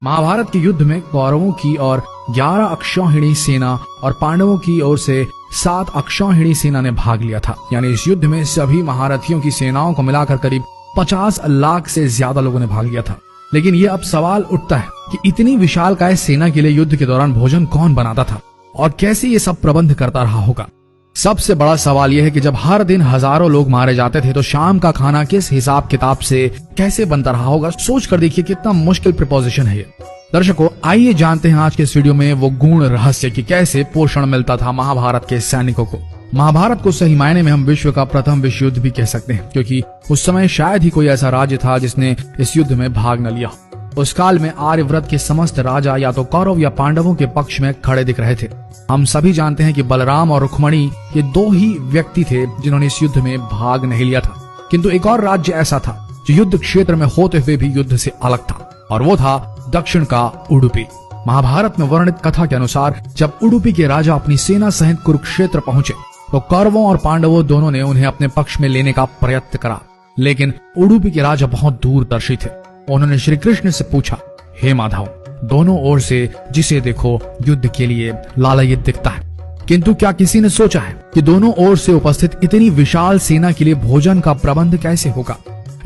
महाभारत के युद्ध में कौरवों की और 11 अक्षौहिणी सेना और पांडवों की ओर से 7 अक्षौहिणी सेना ने भाग लिया था। यानी इस युद्ध में सभी महारथियों की सेनाओं को मिलाकर करीब 50 लाख से ज्यादा लोगों ने भाग लिया था। लेकिन ये अब सवाल उठता है कि इतनी विशालकाय सेना के लिए युद्ध के दौरान भोजन कौन बनाता था और कैसे ये सब प्रबंध करता रहा होगा। सबसे बड़ा सवाल यह है कि जब हर दिन हजारों लोग मारे जाते थे तो शाम का खाना किस हिसाब किताब से कैसे बनता रहा होगा। सोच कर देखिए कितना मुश्किल प्रिपोजिशन है ये। दर्शकों, आइए जानते हैं आज के इस वीडियो में वो गूढ़ रहस्य कि कैसे पोषण मिलता था महाभारत के सैनिकों को। महाभारत को सही मायने में हम विश्व का प्रथम विश्व युद्ध भी कह सकते हैं, क्योंकि उस समय शायद ही कोई ऐसा राज्य था जिसने इस युद्ध में भाग न लिया। उस काल में आर्यव्रत के समस्त राजा या तो कौरव या पांडवों के पक्ष में खड़े दिख रहे थे। हम सभी जानते हैं कि बलराम और रुक्मणी ये दो ही व्यक्ति थे जिन्होंने इस युद्ध में भाग नहीं लिया था। किंतु एक और राज्य ऐसा था जो युद्ध क्षेत्र में होते हुए भी युद्ध से अलग था, और वो था दक्षिण का उडुपी। महाभारत में वर्णित कथा के अनुसार जब उडुपी के राजा अपनी सेना सहित कुरुक्षेत्र पहुंचे तो कौरवों और पांडवों दोनों ने उन्हें अपने पक्ष में लेने का प्रयत्न करा। लेकिन उडुपी के राजा बहुत दूरदर्शी थे। उन्होंने श्री कृष्ण से पूछा, हे माधव, दोनों ओर से जिसे देखो युद्ध के लिए लालायित दिखता है, किंतु क्या किसी ने सोचा है कि दोनों ओर से उपस्थित इतनी विशाल सेना के लिए भोजन का प्रबंध कैसे होगा।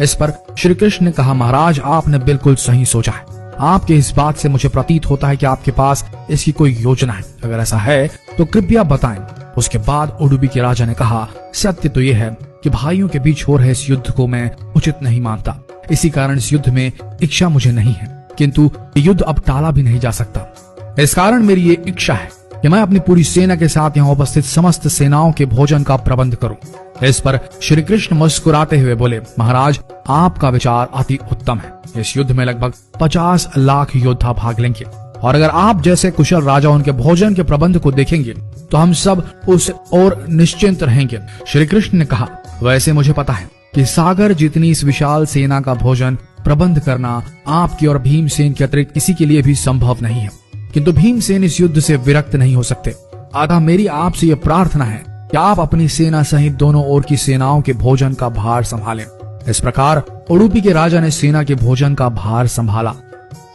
इस पर श्री कृष्ण ने कहा, महाराज, आपने बिल्कुल सही सोचा है। आपके इस बात से मुझे प्रतीत होता है कि आपके पास इसकी कोई योजना है। अगर ऐसा है तो कृपया बताएं। उसके बाद उडुपी के राजा ने कहा, सत्य तो यह है कि भाइयों के बीच हो रहे इस युद्ध को मैं उचित नहीं मानता। इसी कारण इस युद्ध में इच्छा मुझे नहीं है, किंतु युद्ध अब टाला भी नहीं जा सकता। इस कारण मेरी ये इच्छा है कि मैं अपनी पूरी सेना के साथ यहाँ उपस्थित समस्त सेनाओं के भोजन का प्रबंध करूं। इस पर श्री कृष्ण मुस्कुराते हुए बोले, महाराज, आपका विचार अति उत्तम है। इस युद्ध में लगभग 50 लाख योद्धा भाग लेंगे, और अगर आप जैसे कुशल राजा उनके भोजन के प्रबंध को देखेंगे तो हम सब उस और निश्चिंत रहेंगे। श्री कृष्ण ने कहा, वैसे मुझे पता है कि सागर जितनी इस विशाल सेना का भोजन प्रबंध करना आपकी और भीमसेन के अतिरिक्त किसी के लिए भी संभव नहीं है, किंतु भीमसेन इस युद्ध से विरक्त नहीं हो सकते। अतः मेरी आपसे यह प्रार्थना है कि आप अपनी सेना सहित दोनों ओर की सेनाओं के भोजन का भार संभालें। इस प्रकार उडुपी के राजा ने सेना के भोजन का भार संभाला।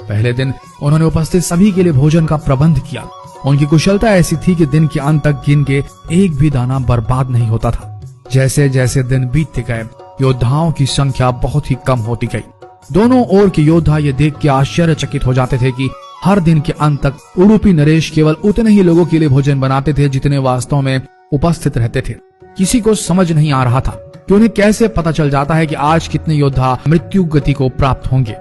पहले दिन उन्होंने उपस्थित सभी के लिए भोजन का प्रबंध किया। उनकी कुशलता ऐसी थी कि दिन के अंत तक गिन के एक भी दाना बर्बाद नहीं होता था। जैसे जैसे दिन बीतते गए योद्धाओं की संख्या बहुत ही कम होती गई। दोनों ओर के योद्धा ये देख के आश्चर्यचकित हो जाते थे कि हर दिन के अंत तक उडुपी नरेश केवल उतने ही लोगों के लिए भोजन बनाते थे जितने वास्तव में उपस्थित रहते थे। किसी को समझ नहीं आ रहा था कि उन्हें कैसे पता चल जाता है कि आज कितने योद्धा मृत्यु गति को प्राप्त होंगे,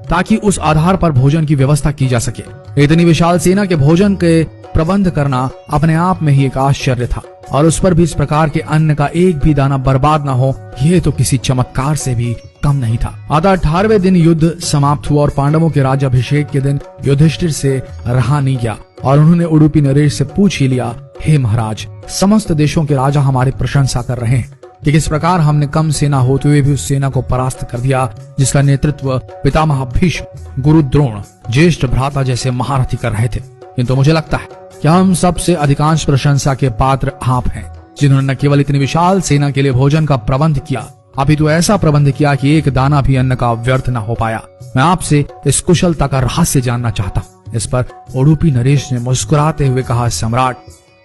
ताकि उस आधार पर भोजन की व्यवस्था की जा सके। इतनी विशाल सेना के भोजन के प्रबंध करना अपने आप में ही एक आश्चर्य था, और उस पर भी इस प्रकार के अन्न का एक भी दाना बर्बाद न हो, यह तो किसी चमत्कार से भी कम नहीं था। अतः 18वें दिन युद्ध समाप्त हुआ और पांडवों के राज्याभिषेक के दिन युधिष्ठिर से रहा नहीं गया, और उन्होंने उडुपी नरेश से पूछ ही लिया, हे महाराज, समस्त देशों के राजा हमारी प्रशंसा कर रहे हैं कि किस प्रकार हमने कम सेना होते हुए भी उस सेना को परास्त कर दिया जिसका नेतृत्व पितामह भीष्म, गुरु द्रोण, ज्येष्ठ भ्राता जैसे महारथी कर रहे थे। किंतु मुझे लगता है कि हम सबसे अधिकांश प्रशंसा के पात्र आप हैं, जिन्होंने न केवल इतनी विशाल सेना के लिए भोजन का प्रबंध किया, अपितु ऐसा प्रबंध किया कि एक दाना भी अन्न का व्यर्थ न हो पाया। मैं आपसे इस कुशलता का रहस्य जानना चाहता हूँ। इस पर उडुपी नरेश ने मुस्कुराते हुए कहा, सम्राट,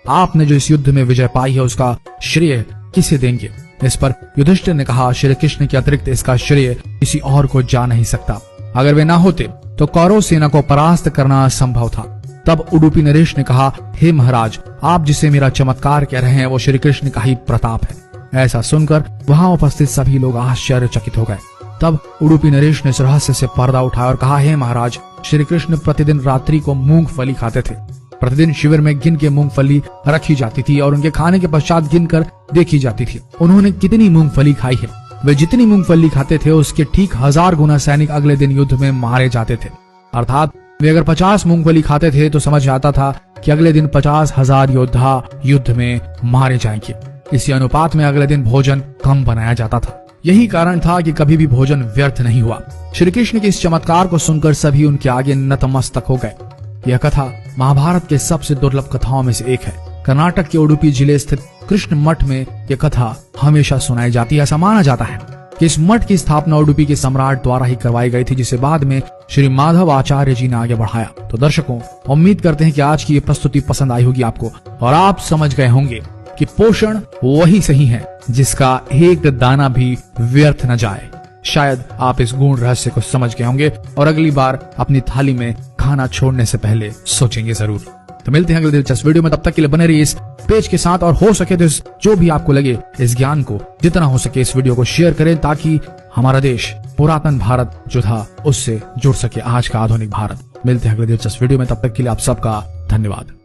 आपने जो इस युद्ध में विजय पाई है उसका श्रेय किसे देंगे। इस पर युधिष्ठिर ने कहा, श्री कृष्ण के अतिरिक्त इसका श्रेय किसी और को जा नहीं सकता। अगर वे ना होते तो कौरव सेना को परास्त करना असंभव था। तब उडुपी नरेश ने कहा, हे महाराज, आप जिसे मेरा चमत्कार कह रहे हैं वो श्री कृष्ण का ही प्रताप है। ऐसा सुनकर वहां उपस्थित सभी लोग आश्चर्यचकित हो गए। तब उडुपी नरेश ने इस रहस्य से पर्दा उठाया और कहा, हे महाराज, श्री कृष्ण प्रतिदिन रात्रि को मूंगफली खाते थे। प्रतिदिन शिविर में गिन के मूंगफली रखी जाती थी और उनके खाने के पश्चात गिनकर देखी जाती थी उन्होंने कितनी मूंगफली खाई है। वे जितनी मूंगफली खाते थे उसके ठीक 1000 गुना सैनिक अगले दिन युद्ध में मारे जाते थे। अर्थात वे अगर 50 मूंगफली खाते थे तो समझ आता था कि अगले दिन 50,000 योद्धा युद्ध में मारे जाएंगे। इसी अनुपात में अगले दिन भोजन कम बनाया जाता था। यही कारण था कि कभी भी भोजन व्यर्थ नहीं हुआ। श्री कृष्ण के इस चमत्कार को सुनकर सभी उनके आगे नतमस्तक हो गए। यह कथा महाभारत के सबसे दुर्लभ कथाओं में से एक है। कर्नाटक के उडुपी जिले स्थित कृष्ण मठ में यह कथा हमेशा सुनाई जाती है। ऐसा माना जाता है कि इस मठ की स्थापना उडुपी के सम्राट द्वारा ही करवाई गई थी, जिसे बाद में श्री माधव आचार्य जी ने आगे बढ़ाया। तो दर्शकों, उम्मीद करते हैं कि आज की ये प्रस्तुति पसंद आई होगी आपको और आप समझ गए होंगे कि पोषण वही सही है जिसका एक दाना भी व्यर्थ न जाए। शायद आप इस गूढ़ रहस्य को समझ गए होंगे और अगली बार अपनी थाली में खाना छोड़ने से पहले सोचेंगे जरूर। तो मिलते हैं अगले दिलचस्प वीडियो में, तब तक के लिए बने रहिए इस पेज के साथ और हो सके तो जो भी आपको लगे इस ज्ञान को जितना हो सके इस वीडियो को शेयर करें, ताकि हमारा देश पुरातन भारत जो था उससे जुड़ सके आज का आधुनिक भारत। मिलते हैं अगले दिलचस्प वीडियो में, तब तक के लिए आप सबका धन्यवाद।